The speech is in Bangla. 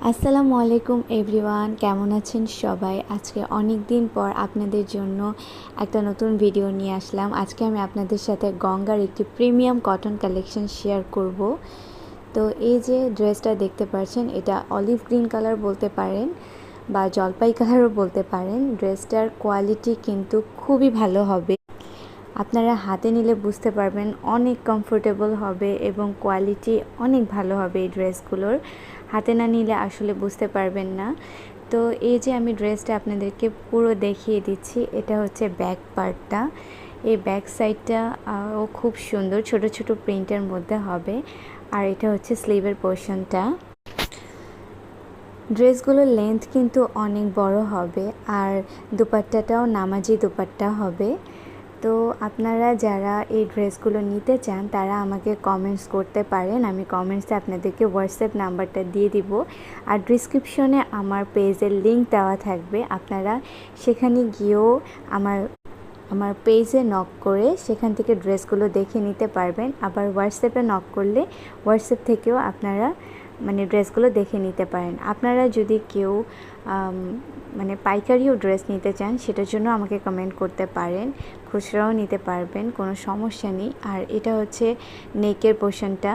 আসসালামু আলাইকুম এভরিওয়ান, কেমন আছেন সবাই? আজকে অনেক দিন পর আপনাদের জন্য একটা নতুন ভিডিও নিয়ে আসলাম। আজকে আমি আপনাদের সাথে গঙ্গার একটি প্রিমিয়াম কটন কালেকশন শেয়ার করব। তো এই যে ড্রেসটা দেখতে পাচ্ছেন, এটা অলিভ গ্রিন কালার বলতে পারেন বা জলপাই কালারও বলতে পারেন। ড্রেসটার কোয়ালিটি কিন্তু খুবই ভালো হবে। আপনারা হাতে নিলে বুঝতে পারবেন অনেক কমফোর্টেবল হবে এবং কোয়ালিটি অনেক ভালো হবে এই ড্রেসগুলোর। হাতে না নিলে আসলে বুঝতে পারবেন না। তো এই যে আমি ড্রেসটা আপনাদেরকে পুরো দেখিয়ে দিচ্ছি। এটা হচ্ছে ব্যাক পার্টটা। এই ব্যাক সাইডটা ও খুব সুন্দর, ছোট ছোট প্রিন্টের মধ্যে হবে। আর এটা হচ্ছে স্লিভের পোর্শনটা। ড্রেসগুলোর লেন্থ কিন্তু অনেক বড় হবে আর দুপাট্টাটাও নামাজি দুপাট্টা হবে। তো আপনারা যারা এই ড্রেসগুলো নিতে চান তারা আমাকে কমেন্টস করতে পারেন। আমি কমেন্টসে আপনাদেরকে হোয়াটসঅ্যাপ নাম্বারটা দিয়ে দিব। আর ডিসক্রিপশনে আমার পেজের লিংক দেওয়া থাকবে। আপনারা সেখানে গিয়েও আমার পেজে নক করে সেখান থেকে ড্রেসগুলো দেখে নিতে পারবেন। আবার হোয়াটসঅ্যাপে নক করলে হোয়াটসঅ্যাপ থেকেও আপনারা ড্রেসগুলো দেখে নিতে পারেন। আপনারা যদি কেউ পাইকারিও ড্রেস নিতে চান সেটার জন্য আমাকে কমেন্ট করতে পারেন। খুচরাও নিতে পারবেন, কোনো সমস্যা নেই। আর এটা হচ্ছে নেকের পোর্শনটা।